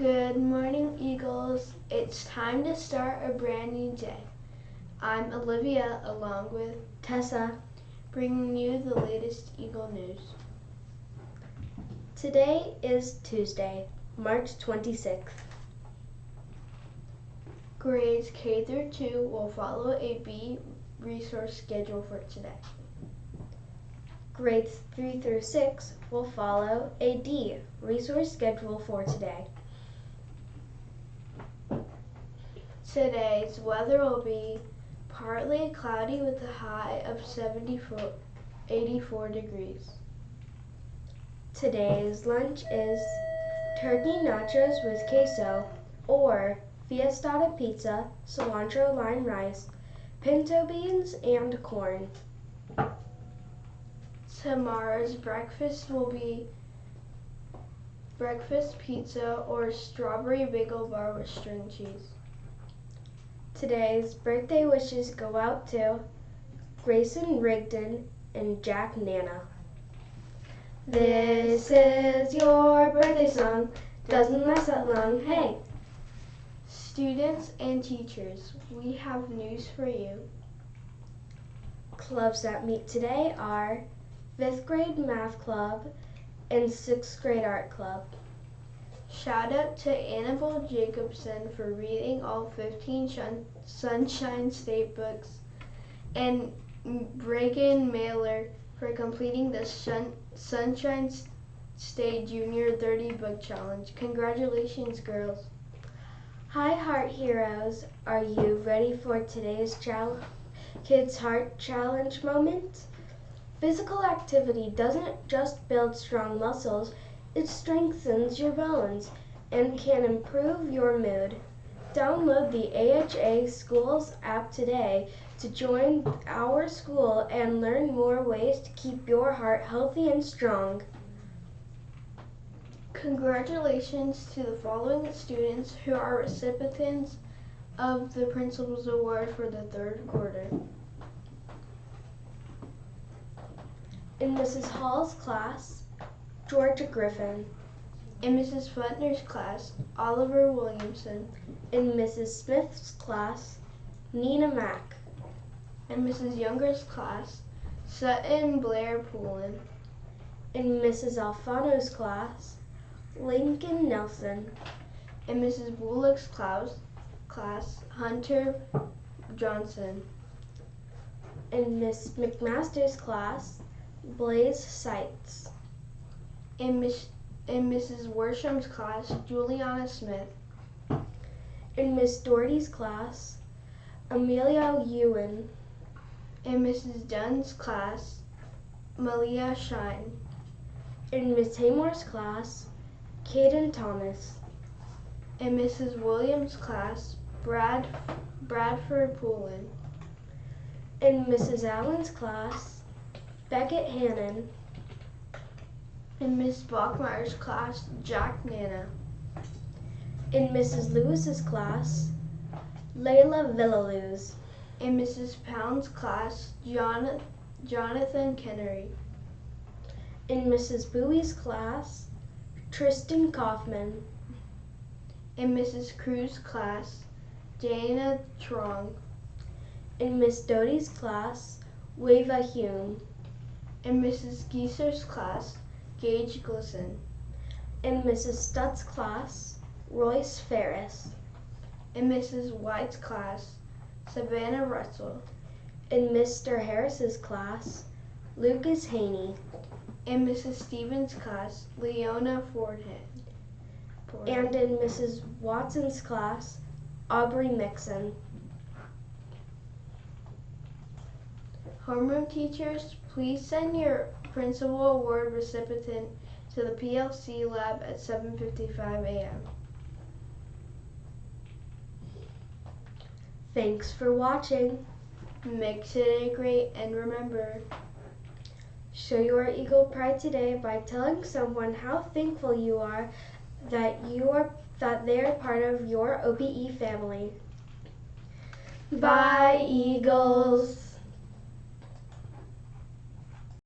Good morning, Eagles. It's time to start a brand new day. I'm Olivia, along with Tessa, bringing you the latest Eagle news. Today is Tuesday, March 26th. Grades K through 2 will follow a B resource schedule for today. Grades 3 through 6 will follow a D resource schedule for today. Today's weather will be partly cloudy with a high of 84 degrees. Today's lunch is turkey nachos with queso or fiestada pizza, cilantro lime rice, pinto beans, and corn. Tomorrow's breakfast will be breakfast pizza or strawberry bagel bar with string cheese. Today's birthday wishes go out to Grayson Rigdon and Jack Nana. This is your birthday song, doesn't last that long, hey! Students and teachers, we have news for you. Clubs that meet today are 5th grade math club and 6th grade art club. Shout out to Annabelle Jacobson for reading all 15 Sunshine State books and Reagan Mailer for completing the Sunshine State Junior 30 Book Challenge. Congratulations, girls. Hi, Heart Heroes. Are you ready for today's Kids Heart Challenge moment? Physical activity doesn't just build strong muscles, it strengthens your bones and can improve your mood. Download the AHA Schools app today to join our school and learn more ways to keep your heart healthy and strong. Congratulations to the following students who are recipients of the Principal's Award for the third quarter. In Mrs. Hall's class, Georgia Griffin. In Mrs. Futner's class, Oliver Williamson. In Mrs. Smith's class, Nina Mack. In Mrs. Younger's class, Sutton Blair Poulin. In Mrs. Alfano's class, Lincoln Nelson. In Mrs. Bullock's class, Hunter Johnson. In Miss McMaster's class, Blaze Seitz. In Mrs. Worsham's class, Juliana Smith. In Miss Doherty's class, Amelia Ewan. In Mrs. Dunn's class, Malia Shine. In Miss Haymore's class, Caden Thomas. In Mrs. Williams' class, Bradford Poulin. In Mrs. Allen's class, Beckett Hannon. In Miss Bachmeyer's class, Jack Nana. In Mrs. Lewis's class, Layla Villaluz. In Mrs. Pound's class, Jonathan Kennery. In Mrs. Bowie's class, Tristan Kaufman. In Mrs. Cruz's class, Dana Trong. In Miss Doty's class, Wava Hume. In Mrs. Gieser's class, Gage Glisson. In Mrs. Stutt's class, Royce Ferris. In Mrs. White's class, Savannah Russell. In Mr. Harris's class, Lucas Haney. In Mrs. Stevens' class, Leona Fordhead. And in Mrs. Watson's class, Aubrey Mixon. Homeroom teachers, please send your Principal Award recipient to the PLC lab at 7:55 a.m. Thanks for watching. Make today great, and remember, show your Eagle pride today by telling someone how thankful you are that they are part of your OBE family. Bye, Eagles!